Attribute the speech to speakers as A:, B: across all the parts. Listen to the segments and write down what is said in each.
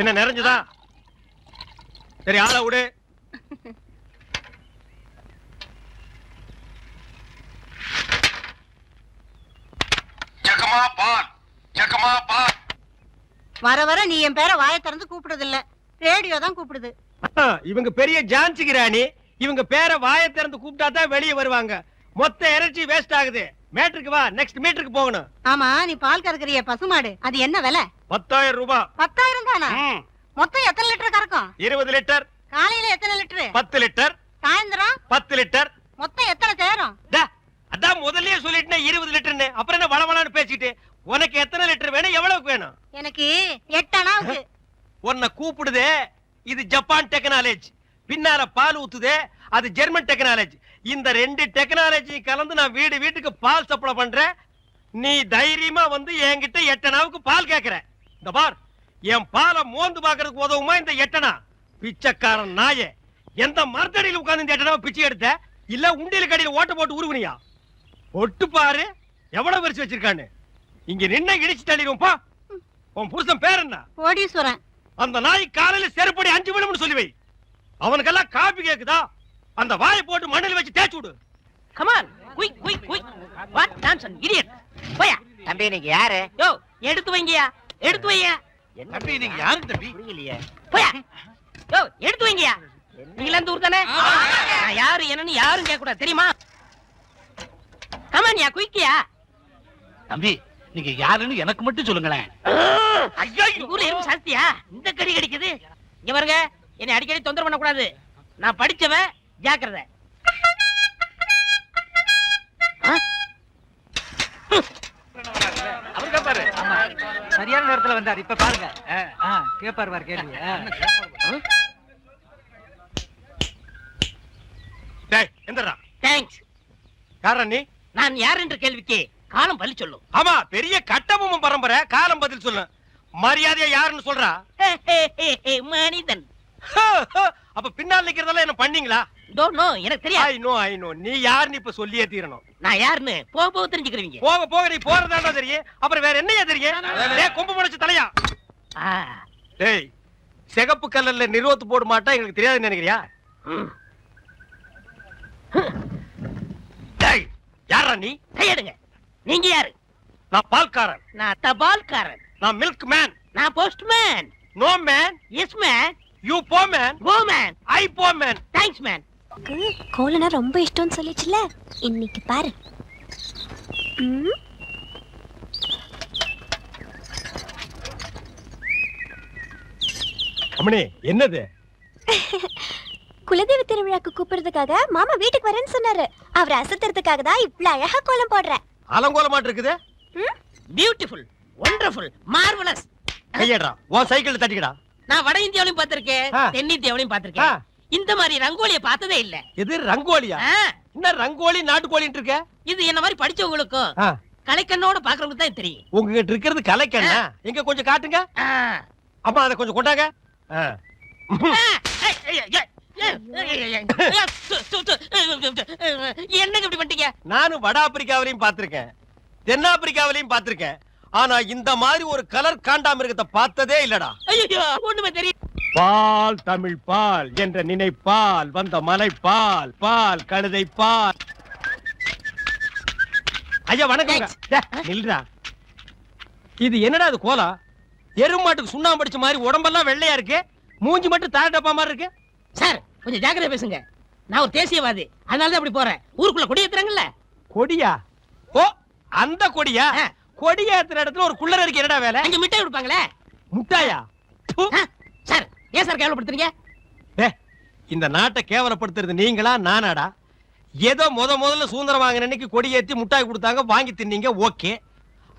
A: என்ன நிறைஞ்சுதா? சரி, ஆளை விடு.
B: வர வர நீ என் பேரை வாயை திறந்து கூப்பிடுறது இல்ல, ரேடியோ தான் கூப்பிடுது.
A: இவங்க பெரிய ஜான்சி கிராணி. இவங்க பேரை வாயை திறந்து கூப்பிட்டா தான் வெளியே வருவாங்க. மொத்த எனர்ஜி வேஸ்ட் ஆகுது. மேட்ருக்கு வா, நெக்ஸ்ட் மீட்டருக்கு போகணும்.
B: ஆமா, நீ பால் கறக்குறிய பசுமாடு, அது என்ன விலை?
A: 10,000 ரூபாய்.
B: 10,000 தானா? மொத்தம் எத்தனை லிட்டர் கறக்கும்?
A: 20 லிட்டர்.
B: காலையில எத்தனை லிட்டர்?
A: 10 லிட்டர்.
B: சாயந்தரம்
A: 10 லிட்டர்.
B: மொத்தம் எத்தனை தேரும்?
A: அதான் முதல்லயே சொல்லிட்டேன் 20 லிட்டர்னு. அப்புறம் என்ன வளவளான்னு பேசிட்டு? உனக்கு எத்தனை லிட்டர் வேணும், எவ்வளவுக்கு வேணும்?
B: எனக்கு 8 அணாவுக்கு.
A: உன்னை கூப்பிடுதே, இது ஜப்பான் டெக்னாலஜி. பின்னால பால் ஊத்துதே, அது ஜெர்மன் டெக்னாலஜி. இந்த 2 டெக்னாலஜி கலந்து நான் வீடு வீட்டுக்கு பால் சப்ளை பண்றேன். நீ தைரியமா வந்து என்கிட்ட 8 அணாவுக்கு பால் கேக்குற. இந்த பார், என் பாலை மோந்து பாக்குறதுக்கு உதவுமா இந்த 8 அணா? பிச்சைக்காரன் நாயே, எந்த மரத்தடியில் உட்கார்ந்து இந்த 8 அணாவை பிச்சை எடுத்த? இல்ல உண்டியல் கடையில் ஓட்ட போட்டு உருவனியா? ஒட்டு பாரு எவ்வளவு வரிசை வச்சிருக்கான்னு. இங்க நின்ன இடிச்சு தள்ளிடுவோம். பா, உன் புருஷன் பேர் என்ன?
B: கோடீஸ்வரன். அந்த
A: நாய் காலையில செருப்படி 5 விழும்னு சொல்லி வை. அவனுக்கெல்லாம் காபி கேக்குதா? அந்த வாயை போட்டு மண்ணில் வச்சு தேய்ச்சு விடு.
C: Come on, quick quick quick. What nonsense idiot. போயா.
D: தம்பி நீங்க யாரு?
C: யோ, எடுத்து வைங்கயா, எடுத்து வையா.
A: தம்பி நீங்க யாரு தம்பி?
D: புரியலையே.
C: போயா. யோ, எடுத்து வைங்கயா. நீங்க அந்த ஊர் தானே? நான் யாரு என்னன்னு யாரும் கேட்க கூடாது, தெரியுமா? கமான்யா, குயிக்யா.
E: தம்பி நீங்க யாருன்னு எனக்கு மட்டும் சொல்லுங்களேன்.
C: ஐயோ, ஊர்ல எறும்பு சாஸ்தியா இந்த கடி கடிக்குது. இங்க பாருங்க, என்னை அடிக்கடி தொந்தரவு பண்ண கூடாது. நான் படிச்சவன், ஜாக்கிரதை.
E: அவர் கேப்பாரு.
D: சரியான நேரத்துல வந்தார். இப்ப பாருங்க. கேப்பாரு பாரு கேள்வி.
A: டேய், எந்தடா?
C: தேங்க்ஸ்.
A: யாரா நீ?
C: நான் யார் என்ற கேள்விக்கு காலம் பதில் சொல்லும்.
A: ஆமா, பெரிய கட்டபொம்மன் பரம்பரை. காலம் பதில் சொல்லு. மரியாதையா யாருன்னு சொல்றா?
C: மனிதன்.
A: அப்ப பின்னால் நிக்கிறதெல்லாம் என்ன பண்ணீங்களா?
C: டோன்ட் நோ, எனக்கு தெரியாது.
A: I know. நீ யாருன்னு இப்ப சொல்லியே தீரணும்.
C: நான் யாருன்னு போக போக தெரிஞ்சுக்கிறீங்க.
A: போக போக நீ போறதாண்டா தெரியும். அப்புறம் வேற என்னையா தெரியும்? டேய், கொம்பு முளைச்ச தலையா. டேய், சிகப்பு கல்லல்ல நிறுவத்து போட மாட்டா எங்களுக்கு தெரியாதுன்னு நினைக்கிறியா? டேய், யாரா நீ?
C: கையெடுங்க. நீங்க யாரு?
A: நான் பால்காரன்.
C: நான் தபால்காரன்.
A: நான் மில்க் மேன்.
C: நான் postman.
A: No man.
C: Yes man.
A: You போ மேன்.
C: Go man.
A: ஐ போ மேன்.
C: Thanks man.
F: கோலனா ரொம்ப இஷ்டம்னு சொல்லிச்சுல, இன்னைக்கு பாரு.
A: அம்மணி, என்னது?
F: குலதெய்வ திருவிழாக்கு கூப்பிடுறதுக்காக மாமா வீட்டுக்கு வரேன்னு சொன்னாரு. அவர் அசத்துறதுக்காக தான் இவ்ளோ அழகா கோலம் போடுறேன்.
A: அலங்கோலமாட்டு இருக்குது.
C: Beautiful, wonderful, marvellous.
A: கையடா, உன் சைக்கிள் தட்டிக்கடா.
C: நான் வட இந்தியாவிலையும் பார்த்திருக்கேன், தென்னிந்தியாவிலையும் பார்த்திருக்கேன். இந்த மாதிரி ரங்கோலியை பார்த்ததே இல்ல.
A: இது ரங்கோலியா? என்ன ரங்கோலி நாட்டுக்கோழின்னு இருக்க?
C: இது என்ன மாதிரி படிச்சவங்களுக்கும் கலைக்கண்ணோட பாக்குறவங்களுக்கு தான் தெரியும்.
A: உங்ககிட்ட இருக்கிறது கலைக்கண்ணா? எங்க கொஞ்சம் காட்டுங்க. அம்மா, அதை கொஞ்சம் கொண்டாங்க.
C: என்னங்க இப்படி பண்ணிட்டீங்க?
A: நானும் வட ஆப்பிரிக்காவிலையும் பார்த்திருக்கேன், தென்னாப்பிரிக்காவிலையும் பார்த்திருக்கேன். ஆனா இந்த மாதிரி ஒரு கலர் காண்டாமிருகத்தை பார்த்ததே இல்லடா.
C: ஐயோ, ஒண்ணுமே தெரியும்.
A: பால் தமிழ் பால் என்ற நினைப்பால் வந்த மலை பால், பால் கழுதை பால். ஐயா வணக்கம். நில்றா. இது என்னடா இது கோலா? எருமாட்டுக்கு சுண்ணாம்பு அடிச்ச மாதிரி உடம்பெல்லாம் வெள்ளையா இருக்கு, மூஞ்சி மட்டும் தாரடப்பா மாதிரி இருக்கு.
C: சார், கொஞ்சம் ஜாக்கிரதை பேசுங்க. நான் ஒரு தேசியவாதி, அதனாலதான் அப்படி போறேன். ஊருக்குள்ள கொடி ஏத்துறாங்கல்ல.
A: கொடியா? ஓ, அந்த கொடியா? கொடி ஏத்துற இடத்துல ஒரு குள்ளர் இருக்கு, என்னடா வேலை?
C: அங்க மிட்டாய் கொடுப்பாங்களே.
A: முட்டாயா?
C: சார், ஏன் சார் கேவலப்படுத்துறீங்க?
A: இந்த நாட்டை கேவலப்படுத்துறது நீங்களா நானாடா? ஏதோ முதல்ல சுதந்திரம் வாங்கின அன்னைக்கு கொடி ஏத்தி முட்டாய் கொடுத்தாங்க, வாங்கி தின்னீங்க, ஓகே.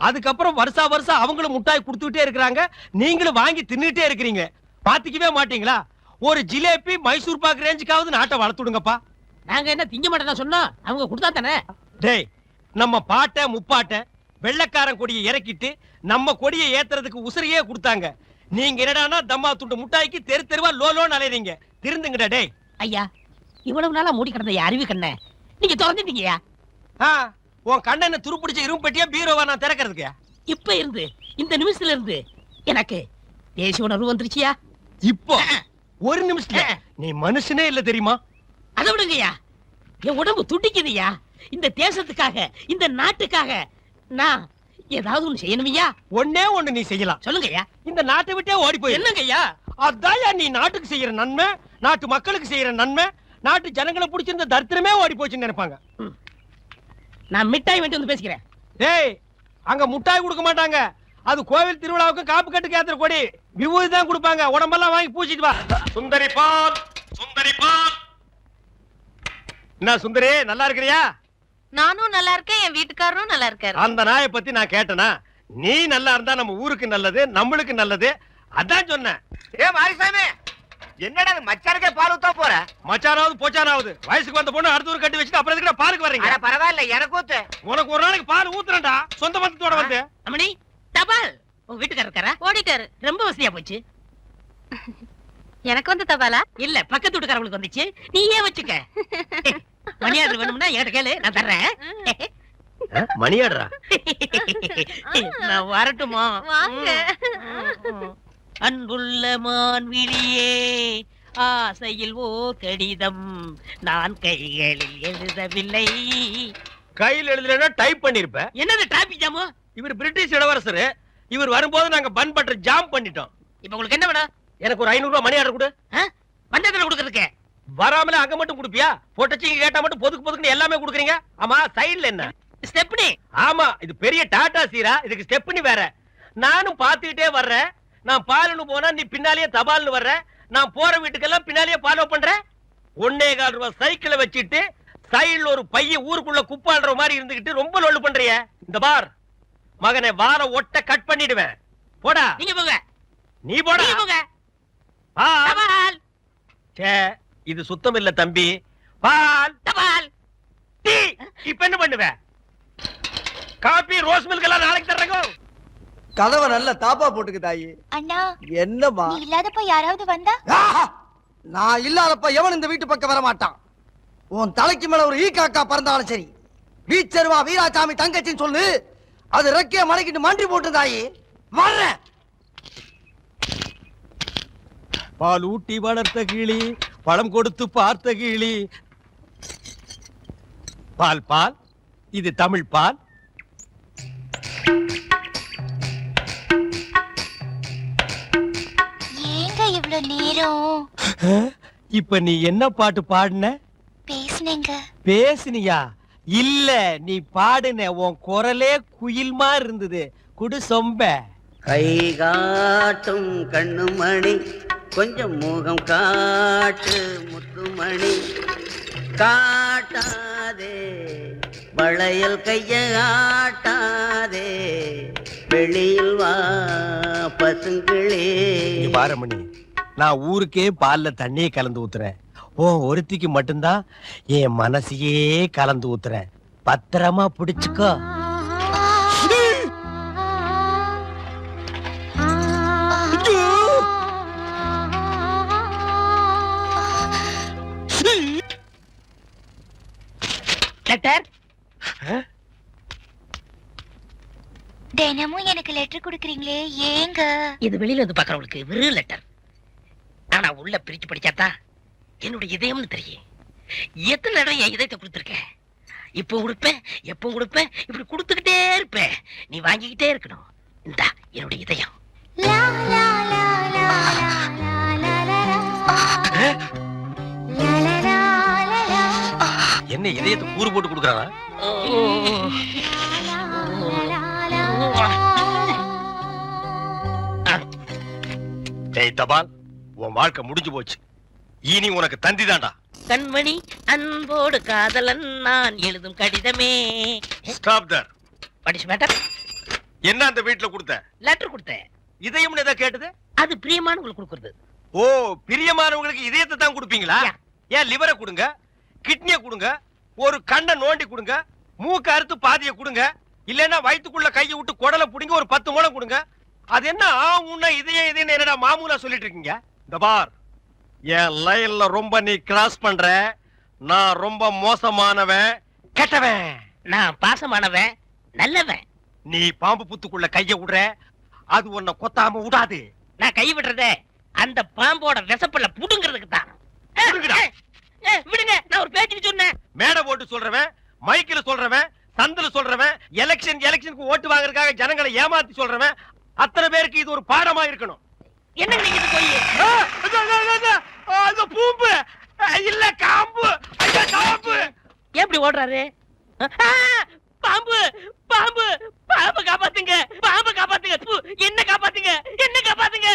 A: அதுக்கப்புறம் வருஷம் அவங்களும் முட்டாய் கொடுத்துட்டே இருக்கிறாங்க, நீங்களும் வாங்கி தின்னுட்டே இருக்கிறீங்க. பாத்துக்கவே மாட்டீங்களா? ஒரு ஜிலேபி மைசூர் பாக்கு ரேஞ்சுக்காவது நாட்டை வளர்த்துடுங்கப்பா.
C: நாங்க என்ன திங்க மாட்டேன் சொன்னோம், அவங்க கொடுத்தா தானே.
A: டேய், நம்ம பாட்ட முப்பாட்ட வெள்ளக்காரன் கொடியை இறக்கிட்டு நம்ம கொடியை ஏத்துறதுக்கு உசிரியே கொடுத்தாங்க. நீங்க என்னடானா தம்மா துண்டு முட்டாய்க்கு தெரு தெருவா லோலோன்னு அலையறீங்க. திருந்துங்கடா. டேய்
C: ஐயா, இவ்வளவு நாளா மூடி கிடந்த அறிவு கண்ணை நீங்க திறந்துட்டீங்கயா.
A: உன் கண்ணனை துருப்பிடிச்ச இரும்பு பெட்டியா பீரோவா நான் திறக்கிறதுக்கு?
C: இப்ப இருந்து இந்த நிமிஷத்துல இருந்து எனக்கு தேசிய உணர்வு வந்துருச்சியா?
A: இப்போ ஒரு நிமிஷத்துல நீ மனுஷனே இல்ல தெரியுமா?
C: அதை விடுங்கய்யா, என் உடம்பு துடிக்குதுயா. இந்த தேசத்துக்காக, இந்த நாட்டுக்காக நான் ஏதாவது ஒண்ணு செய்யணுமையா?
A: ஒண்ணே ஒண்ணு நீ செய்யலாம்.
C: சொல்லுங்கய்யா.
A: இந்த நாட்டை விட்டே ஓடி போய்.
C: என்னங்கய்யா?
A: அதான்யா நீ நாட்டுக்கு செய்யற நன்மை, நாட்டு மக்களுக்கு செய்யற நன்மை. நாட்டு ஜனங்களை பிடிச்சிருந்த தரித்திரமே ஓடி போச்சுன்னு நினைப்பாங்க.
C: நான் மிட்டாய் வேண்டி வந்து பேசிக்கிறேன்.
A: டேய், அங்க முட்டாய் கொடுக்க மாட்டாங்க. அது கோவில் திருவிழாவுக்கு காப்பு கட்டுக்கு ஏத்துற கொடி. விபூதி தான் கொடுப்பாங்க. உடம்பெல்லாம் வாங்கி பூச்சிட்டு வா. சுந்தரி பால், சுந்தரி பால். என்ன சுந்தரி, நல்லா இருக்கிறியா?
B: நானும் நல்லா இருக்கேன், என் வீட்டுக்காரரும் நல்லா இருக்காரு.
A: அந்த நாயை பத்தி நான் கேட்டனா? நீ நல்லா இருந்தா நம்ம ஊருக்கு நல்லது, நம்மளுக்கு நல்லது. அதான் சொன்னேன்.
D: ஏ மாரிசாமி, என்னடா மச்சானுக்கே பால் ஊத்தா போற?
A: மச்சானாவது போச்சானாவது வயசுக்கு வந்த பொண்ணு அடுத்த ஊர் கட்டி வச்சுட்டு அப்புறம் எதுக்கு பாலுக்கு வர்றீங்க?
D: அட பரவாயில்ல, எனக்கு ஊத்து.
A: உனக்கு ஒரு நாளைக்கு பால் ஊத்துறேன்டா, சொந்த பந்தத்தோட வந்து.
C: அம்மணி, தபால். உங்க வீட்டுக்காரர் இருக்காரா?
B: ஓடிட்டாரு.
C: ரொம்ப வசதியா போச்சு.
B: எனக்கு வந்து தபாலா?
C: இல்ல, பக்கத்து வீட்டுக்காரங்களுக்கு வந்துச்சு. நீ ஏன் வச்சுக்க. மணியாடு வேணும்னா என்கிட்ட கேளு, நான் தர்றேன்.
A: மணியாடுறா?
C: நான் வரட்டுமா?
B: வாங்க.
C: அன்புள்ள மான்விழியே, ஆசையில் ஓர் கடிதம் நான் கைகளில் எழுதவில்லை.
A: கையில் எழுதுறேன்னா டைப் பண்ணிருப்ப.
C: என்னது டிராபிக் ஜாமு?
A: இவர் பிரிட்டிஷ் இளவரசர். இவர் வரும்போது நாங்க பன் பட்டர் ஜாம் பண்ணிட்டோம்.
C: இப்ப உங்களுக்கு என்ன வேணும்?
A: எனக்கு ஒரு 500 ரூபாய் மணி ஆர்டர் கொடு.
C: பஞ்சத்துல கொடுக்கறதுக்கு
A: வராமல அங்க மட்டும் கொடுப்பியா? பொட்டச்சிங்க கேட்டா மட்டும் பொதுக்கு பொதுக்குன்னு எல்லாமே கொடுக்குறீங்க. ஆமா, சைடுல என்ன?
C: ஸ்டெப்னி.
A: ஆமா, இது பெரிய டாடா சீரா, இதுக்கு ஸ்டெப்னி வேற. நானும் பாத்துக்கிட்டே வர்றேன். நான் பாலுன்னு போனா நீ பின்னாலேயே தபால்னு வர்ற. நான் போற வீட்டுக்கெல்லாம் பின்னாலேயே ஃபாலோ பண்ற. 1.25 ரூபாய் சைக்கிளை வச்சுட்டு சைடுல ஒரு பைய ஊருக்குள்ள குப்பாடுற மாதிரி இருந்துகிட்டு ரொம்ப லொல்லு பண்றிய. இந்த பார் மகனை, வார ஒட்ட கட் பண்ணிடுவேன். போடா.
C: நீங்க போங்க.
A: நீ போடா.
C: நீங்க போங்க.
A: பால். சே, இது சுத்தம் இல்ல தம்பி. பால்,
C: தபால்,
A: டீ. இப்ப என்ன பண்ணுவ? காபி, ரோஸ் மில்க் எல்லாம் நாளைக்கு தர்றேங்க.
G: கதவை நல்ல தாப்பா போட்டுக்கு தாயி.
F: அண்ணா,
G: என்னம்மா?
F: நீ இல்லாதப்ப யாராவது வந்தா?
G: ஆஹா! நான் இல்லாதப்ப எவன் இந்த வீட்டு பக்கம் வர மாட்டான். உன் தலைக்கு மேல ஒரு ஈ காக்கா பறந்தாலும் சரி, வீச்சருவா வீராசாமி தங்கச்சின்னு சொல்லு. அது ரெக்கைய மடக்கிட்டு மண்டி போட்டு தாயி வர்றேன்.
A: பால் ஊட்டி வளர்த்த கிளி, பழம் கொடுத்து பார்த்த கிளி. பால் பால், இது தமிழ் பால்.
F: ஏங்க இவ்ளோ நேரம்?
A: இப்ப நீ என்ன பாட்டு பாடுன?
F: பேசுனேங்க.
A: பேசுனியா? இல்ல, நீ பாடுன. உன் குரலே குயில் மாதிரி இருந்தது. குடு சொம்ப.
H: கை காட்டும் கண்ணுமணி, கொஞ்சம் முகம் காட்டு முத்துமணி. காட்டாதே வளையல் கைய ஆட்டாதே, வெளியில் வா பசுங்களே.
A: பாரமணி, நான் ஊருக்கே பால்ல தண்ணியை கலந்து ஊத்துறேன். ஒருத்திக்கு மட்டும்தான் என் மனசையே கலந்து ஊத்துறேன். பத்திரமா பிடிச்சுக்கோ.
C: லெட்டர்.
F: தினமும் எனக்கு லெட்டர் கொடுக்கறீங்களே, ஏங்க?
C: இது வெளியில வந்து பாக்குறவங்களுக்கு வெறும் லெட்டர். ஆனா உள்ள பிரிச்சு படிச்சாதான் என்னுடைய இதயம்னு தெரியும். எத்தனை இடம் என் இதயத்தை கொடுத்துருக்கேன். இப்போ கொடுப்பேன், எப்போ கொடுப்பேன், இப்படி கொடுத்துக்கிட்டே இருப்பேன். நீ வாங்கிக்கிட்டே இருக்கணும். இந்தா என்னுடைய இதயம்.
F: லா லா லா லா லா லா லா லா. லா லா லா லா லா.
A: என்ன இதயத்தை கூறு போட்டு கொடுக்கறானா? டேய் தபால், உன் வாழ்க்கை முடிஞ்சு போச்சு. இனி உனக்கு தந்திதான்டா.
C: கண்மணி அன்போடு காதலன் நான் எழுதும் கடிதமே.
A: Stop there.
C: படிச்சு மேட்டர்.
A: என்ன அந்த வீட்ல கொடுத்த?
C: லெட்டர் கொடுத்தேன்.
A: இதயம்னு ஏதோ கேட்டது?
C: அது பிரியமானவங்களுக்கு கொடுக்கறது.
A: ஓ, பிரியமானவங்களுக்கு இதயத்தை தான் கொடுப்பீங்களா?
C: யா.
A: ஏன் லிவரை கொடுங்க, கிட்னியை கொடுங்க, ஒரு கண்ணை நோண்டி கொடுங்க, மூக்க அறுத்து பாதியை கொடுங்க, இல்லன்னா வயித்துக்குள்ள கையை விட்டு குடலை புடிங்க ஒரு 10 முழம் கொடுங்க. அது என்ன ஆவுன்னா இதயம் இதயம் என்னடா மாமூலா சொல்லிட்டு இருக்கீங்க? இந்த பார், என் லைன்ல ரொம்ப நீ கிராஸ் பண்ற. நான் ரொம்ப மோசமானவன், கெட்டவன்.
C: நான் பாசமானவன், நல்லவன்.
A: நீ பாம்பு புத்துக்குள்ள கைய விடுற, அது உன்னை கொத்தாம விடாது.
C: நான் கை விடுறதே அந்த பாம்போட விசப்பல்ல புடுங்கிறதுக்கு தான்.
A: புடுங்குடா.
C: விடுங்க, நான் ஒரு பேச்சுக்கு சொன்னேன்.
A: மேடை போட்டு சொல்றவன், மைக்கில சொல்றவன், சந்தில சொல்றவன், எலெக்ஷனுக்கு ஓட்டு வாங்குறதுக்காக ஜனங்களை ஏமாத்தி சொல்றவன், அத்தனை பேருக்கு இது ஒரு பாடமா இருக்கணும்.
C: என்னங்க நீங்க இது போய்
A: அந்த பூம்பு இல்ல காம்பு, ஐயா காம்பு.
C: எப்படி ஓடுறாரு? பாம்பு பாம்பு பாம்பு காப்பாத்துங்க, பாம்பு காப்பாத்துங்க, ப்பு, என்ன காப்பாத்துங்க, என்ன காப்பாத்துங்க.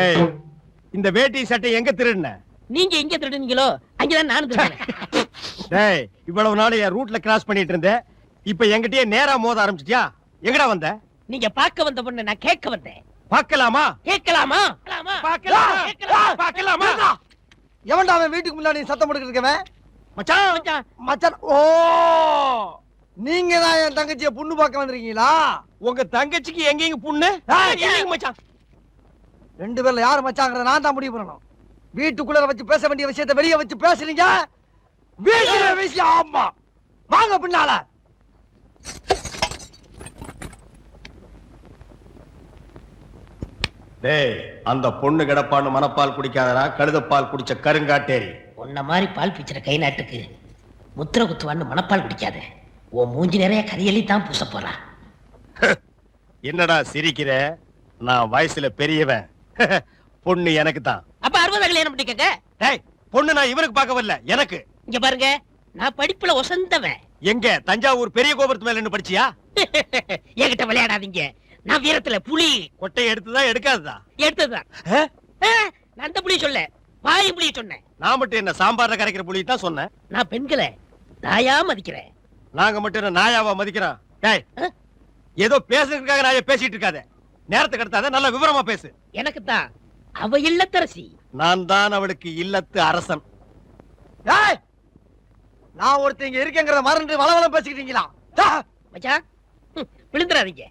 A: ஏய், இந்த வேட்டி சட்டை எங்க திருடுன?
C: நீங்க எங்க திருடுனீங்களோ அங்கதான் நானும் திருடுனேன்.
A: டேய், இவ்வளவு நாள் என் ரூட்ல கிராஸ் பண்ணிட்டு இருந்தேன், இப்ப என்கிட்டயே நேரா மோத ஆரம்பிச்சிட்டியா? எங்கடா வந்த?
C: நீங்க பார்க்க வந்த பொண்ணு நான் கேட்க வந்தேன்.
A: பார்க்கலாமா?
C: கேட்கலாமா?
A: பார்க்கலாமா?
G: எவன்டா அவன் வீட்டுக்கு முன்னாடி சத்தம் போட்டுக்கிட்டு இருக்கவன்?
A: மச்சான்,
C: மச்சான்,
G: மச்சான். ஓ, நீங்க தான் என் தங்கச்சிய பொண்ணு பார்க்க வந்திருக்கீங்களா?
A: உங்க தங்கச்சிக்கு எங்கேயும் புண்ணு? இல்லைங்க மச்சான்.
G: ரெண்டு பேர்ல யாரு மச்சாங்கிறத நான் தான் முடிவு பண்ணணும். வீட்டுக்குள்ள வச்சு பேச வேண்டிய விஷயத்தை வெளியே வச்சு பேசுறீங்க. வீட்டுல விஷயம். ஆமா, வாங்க பின்னால.
A: டேய், அந்த பொண்ணு கிடப்பான்னு மனப்பால் குடிக்காதடா, கழுதப்பால் குடிச்ச கருங்காட்டேரி.
C: உன்ன மாதிரி பால் பிச்சுற கை நாட்டுக்கு முத்திர குத்துவான்னு மனப்பால் குடிக்காத. உன் மூஞ்சி நிறைய கரியலி தான் பூச போறா.
A: என்னடா சிரிக்கிற? நான் வயசுல பெரியவன். பொண்ணு எனக்கு தான்.
C: அப்ப 60 கல்யாணம் பண்ணிக்கங்க.
A: டேய், பொண்ணு நான் இவனுக்கு பார்க்க வரல, எனக்கு.
C: இங்க பாருங்க, நான் படிப்புல ஒசந்தவன்.
A: எங்க தஞ்சாவூர் பெரிய கோபுரத்து மேல நின்னு படிச்சியா?
C: என்கிட்ட விளையாடாதீங்க. நான் வீரத்துல புலி.
A: கொட்டையை எடுத்துதான் எடுக்காததா?
C: எடுத்ததுதான். நான் அந்த புலி சொல்ல, வாய் புலி சொன்னேன்.
A: நான் மட்டும் என்ன சாம்பார்ல கரைக்கிற புலி தான் சொன்னேன்.
C: நான் பெண்களை தாயா மதிக்கிறேன்.
A: நாங்க மட்டும் என்ன நாயாவா மதிக்கிறோம்? டேய், ஏதோ பேசுறதுக்காக நாய பேசிட்டு இருக்காத. நேரத்தை கடத்தாத, நல்ல விவரமா பேசு.
C: எனக்கு தான் அவ இல்லத்தரசி.
A: நான் தான் அவளுக்கு இல்லத்து அரசன்.
G: டேய், நான் ஒருத்தங்க இருக்கேங்கிறத மறந்து வளவளம் பேசிக்கிட்டீங்களா?
C: மச்சான், விழுந்துறாதீங்க.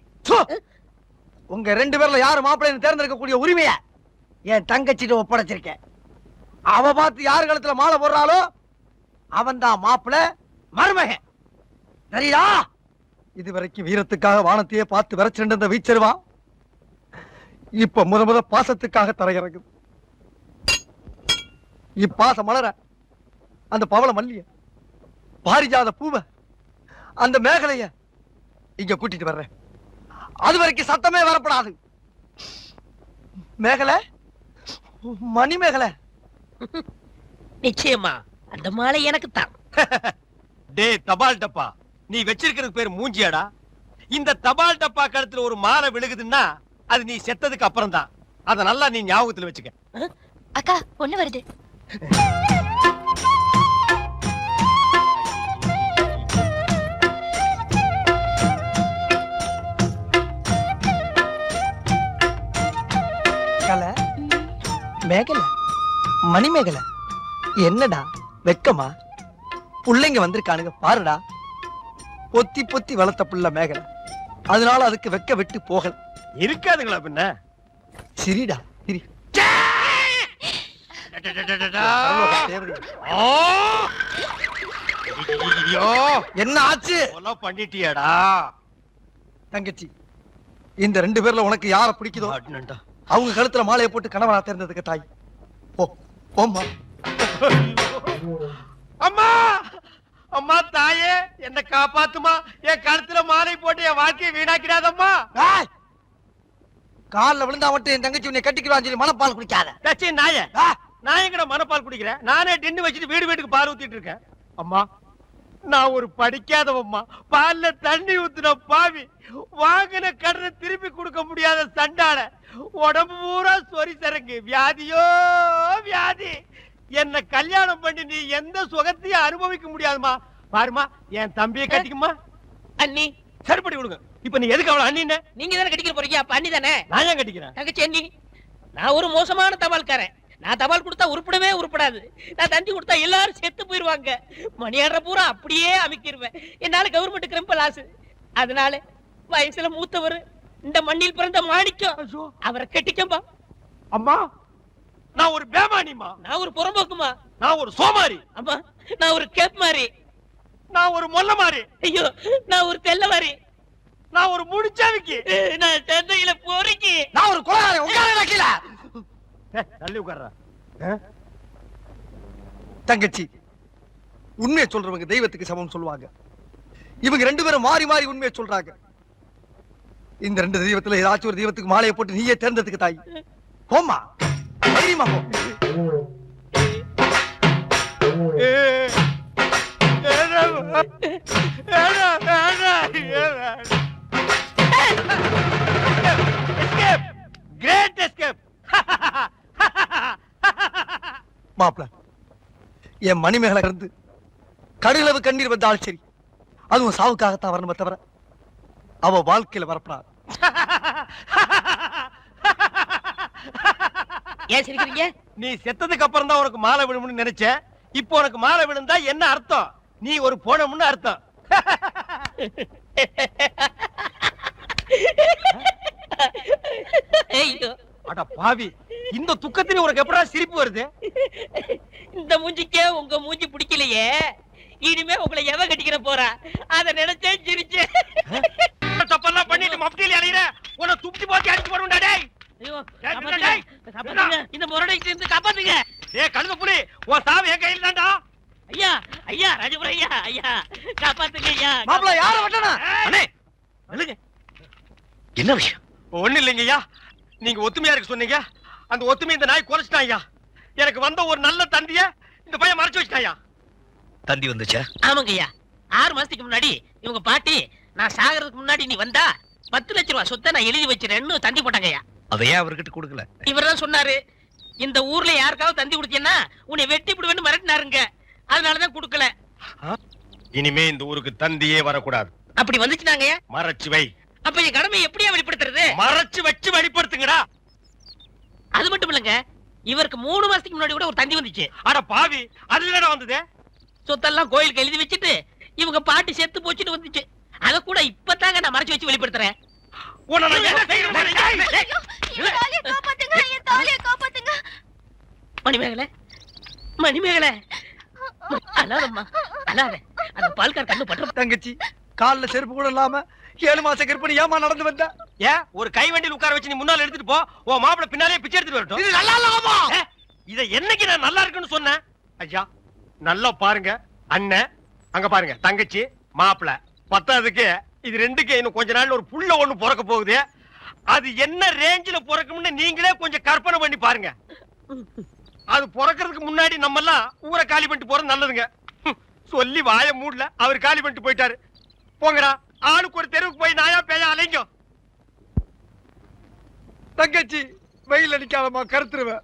G: உங்க ரெண்டு பேர்ல யாரு மாப்பிள்ளைன்னு தேர்ந்தெடுக்கக்கூடிய உரிமைய என் தங்கச்சிட்டு ஒப்படைச்சிருக்கேன். அவ பார்த்து யாரு கழுத்துல மாலை போடுறாளோ அவன் தான் மாப்பிள்ளை, மருமகன். சரியா? இதுவரைக்கும் வீரத்துக்காக வானத்தையே பார்த்து விரைச்சிருந்த இந்த வீச்சருவா இப்ப முத பாசத்துக்காக தரையிறங்குது. இப்பாசம் மலர அந்த பவள மல்லிய, பாரிஜாத பூவ, அந்த மேகலைய இங்க கூட்டிட்டு வர்றேன். அது வரைக்கும் சத்தமே வரப்படாது. மேகலை, மணி மேகலை.
C: நிச்சயமா அந்த மாலை எனக்கு தான்.
A: டே தபால் டப்பா, நீ வச்சிருக்கிறது பேர் மூஞ்சியாடா? இந்த தபால் டப்பா கழுத்துல ஒரு மாலை விழுகுதுன்னா அது நீ செத்ததுக்கு அப்புறம் தான். அத நல்லா நீ ஞாபகத்துல வச்சுக்க.
F: அக்கா பொண்ணு வருது.
G: மேகலை, மணி மேகலை, என்னடா வெக்கமா? புள்ளைங்க வந்திருக்கானுங்க பாருடா. பொத்தி பொத்தி வளர்த்த புள்ள மேகலை, அதனால அதுக்கு வெக்க விட்டு போகல.
A: இருக்காதுங்களா பின்ன?
G: சிரிடா சிரி. என்ன ஆச்சு?
A: பண்ணிட்டியாடா
G: தங்கச்சி, இந்த ரெண்டு பேர்ல உனக்கு யார பிடிக்குதோ அவங்க கழுத்துல மாலையை போட்டு கணவனா தேர்ந்ததுக்கு தாய். போ போம்மா.
A: அம்மா, அம்மா தாயே, என்ன காப்பாத்துமா. என் கழுத்துல மாலை போட்டு என் வாழ்க்கையை வீணாக்கிடாதம்மா.
G: கால்ல விழுந்தா மட்டும் என் தங்கச்சி உன்னை கட்டிக்கிறான்னு சொல்லி மனப்பால் குடிக்காத.
A: நாய, நான் எங்கட மனப்பால் குடிக்கிறேன்? நானே டின்னு வச்சுட்டு வீடு வீட்டுக்கு பால் ஊத்திட்டு இருக்கேன். அம்மா, நான் ஒரு படிக்காதவம்மா, பால்ல தண்ணி ஊத்துன பாவி, வாங்கின கடனை திருப்பி கொடுக்க முடியாத சண்டால, உடம்பு பூரா சொறி சரங்கு, வியாதியோ வியாதி. என்ன கல்யாணம் பண்ணி நீ எந்த சுகத்தையும் அனுபவிக்க முடியாதுமா. பாருமா, என் தம்பியை கட்டிக்குமா.
C: அண்ணி
A: சரிப்படி கொடுங்க. இப்ப நீ எதுக்கு அவளை அண்ணின்னு?
C: நீங்க தானே கட்டிக்க போறீங்க, அப்ப அண்ணி தானே.
A: நான் ஏன் கட்டிக்கிறேன்?
C: தங்கச்சி அண்ணி, நான் ஒரு மோசமான தபால்காரன். நான் தபால் கொடுத்தா உருப்படவே உருப்படாது. நான் தந்தி கொடுத்தா எல்லாரும் செத்து போயிருவாங்க. மணியாடுற பூரா அப்படியே அமைக்கிருவேன். என்னால கவர்மெண்ட்டுக்கு ரொம்ப லாஸ். அதனால வயசுல மூத்தவர், இந்த மண்ணில் பிறந்த மாணிக்கம், அவரை கட்டிக்கம்பா.
A: அம்மா நான் ஒரு பேமானிமா,
C: நான் ஒரு புறம்போக்குமா,
A: நான் ஒரு சோமாரி,
C: அம்மா நான் ஒரு கேப் மாதிரி,
A: நான் ஒரு மொல்ல மாறி,
C: ஐயோ நான் ஒரு தெல்ல மாதிரி,
A: நான் ஒரு முடிச்சாவிக்கு,
C: நான் தந்தையில போறீங்க.
G: நான் ஒரு கொலைகாரன். உட்கார கீழ
A: தள்ளி உட்கார்றா.
G: தங்கச்சி, உண்மையை சொல்றவங்க தெய்வத்துக்கு சமம் சொல்லுவாங்க. இவங்க ரெண்டு பேரும் மாறி மாறி உண்மையை சொல்றாங்க. இந்த ரெண்டு தெய்வத்துல ஏதாச்சும் ஒரு தெய்வத்துக்கு மாலையை போட்டு நீயே தேர்ந்ததுக்கு தாய். போம்மா, தைரியமா போ.
A: Great escape.
G: மாப்ள, என் மணிமேகலை இருந்து கடுகளவு கண்ணீர் வந்தாலும் சரி, அதுவும் சாவுக்காகத்தான் வரணுமே தவிர அவ வாழ்க்கையில வரப்படாது.
C: ஏன் சிரிக்கிறீங்க?
A: நீ செத்ததுக்கு அப்புறம் தான் உனக்கு மாலை விழும்னு நினைச்சேன். இப்போ உனக்கு மாலை விழுந்தா என்ன அர்த்தம்? நீ ஒரு போனம்னு அர்த்தம்.
C: ஐயோ
A: அட பாவி, இந்த துக்கத்திலே உனக்கு எப்படா சிரிப்பு வருது?
C: இந்த மூஞ்சிக்கே உங்க மூஞ்சி பிடிக்கலையே, இனிமே உங்களை எவ கட்டிக்கிற போறா அத நினைச்சே சிரிச்சேன்.
A: தப்பெல்லாம் பண்ணிட்டு மப்டியில அலையிற உன்னை துப்பி போட்டு அடிச்சு போடுடா டேய்.
C: ஐயோ
A: டேய்,
C: காப்பாத்துங்க, காப்பாத்துங்க, இந்த முரடைக்கு இருந்து காப்பாத்துங்க.
A: ஏய் கழுத புலி, உன் சாவு என் கையில தான்டா.
C: ஐயா ஐயா ராஜபுர ஐயா, ஐயா காப்பாத்துங்க ஐயா.
G: மாப்ள, யார வட்டனா?
A: அண்ணே நில்லுங்க.
E: என்ன விஷயம்?
A: ஒண்ணு இல்லைங்க ஐயா, நீங்க ஒத்துமையா இருக்க சொன்னீங்க. அந்த ஒத்துமை இந்த நாய் குறைச்சிட்டான் ஐயா. எனக்கு வந்த ஒரு நல்ல தந்திய இந்த பையன் மறைச்சு வச்சிட்டான் ஐயா.
E: தந்தி வந்துச்சா?
C: ஆமாங்க ஐயா, 6 மாசத்துக்கு முன்னாடி இவங்க பாட்டி நான் சாகிறதுக்கு முன்னாடி நீ வந்தா 10 லட்சம் ரூபாய் சொத்தை நான் எழுதி வச்சிருன்னு தந்தி போட்டாங்க ஐயா.
E: அதையே அவர்கிட்ட கொடுக்கல?
C: இவர்தான் சொன்னாரு, இந்த ஊர்ல யாருக்காவது தந்தி கொடுத்தீங்கன்னா உன்னை வெட்டி விடுவேன்னு மிரட்டினாருங்க. அதனாலதான் கொடுக்கல.
A: இனிமே இந்த ஊருக்கு தந்தியே வரக்கூடாது.
C: அப்படி வந்துச்சுனாங்க ஐயா,
A: மறைச்சு வை.
C: அப்ப என் கடமையை எப்படியா வெளிப்படுத்துறது?
A: மறைச்சு வச்சு வெளிப்படுத்துங்கடா.
C: அது மட்டும் இல்லங்க, இவருக்கு 3 மாசத்துக்கு முன்னாடி கூட ஒரு தந்தி வந்துச்சு.
A: அட பாவி, அதுல என்ன வந்தது?
C: சொத்தெல்லாம் கோயிலுக்கு எழுதி வச்சுட்டு இவங்க பாட்டி செத்து போச்சுட்டு வந்துச்சு. அத கூட இப்பதாங்க நான் மறைச்சு வச்சு வெளிப்படுத்துறேன்.
A: உன்னை நான் என்ன செய்யணும்?
F: என் தாலியை காப்பாத்துங்க, என் தாலியை காப்பாத்துங்க.
C: மணிமேகலை, மணிமேகலை அழாதம்மா, அழாத. அந்த பால்கார் கண்ணு பற்ற.
G: தங்கச்சி, கால்ல செருப்பு கூட இல்லாம 7 மாச கர்ப்பிணி ஏமா நடந்து வந்த?
A: ஏன் ஒரு கை வண்டியில் உட்கார வச்சு நீ முன்னால எடுத்துட்டு போ, உன் மாப்பிளை பின்னாலே பிச்சை எடுத்துட்டு வரட்டும்.
G: இது நல்லா இல்லாமா?
A: இத என்னைக்கு நான் நல்லா இருக்குன்னு சொன்னேன்? ஐயா நல்லா பாருங்க, அண்ணன் அங்க பாருங்க, தங்கச்சி மாப்பிளை, பத்தாவதுக்கு இது ரெண்டுக்கு இன்னும் கொஞ்ச நாள்ல ஒரு புள்ள ஒண்ணு பிறக்க போகுது. அது என்ன ரேஞ்சில பிறக்கும்னு நீங்களே கொஞ்சம் கற்பனை பண்ணி பாருங்க. அது பிறக்கிறதுக்கு முன்னாடி நம்ம எல்லாம் ஊரை காலி பண்ணிட்டு போறது நல்லதுங்க. சொல்லி வாய மூடல, அவர் காலி பண்ணிட்டு போயிட்டாரு. போங்கடா, ஆளுக்கு ஒரு தெருவுக்கு போய் நாயா பேயா அலைங்க.
G: தங்கச்சி, வெயில் அடிக்காதமா, கருத்துருவேன்.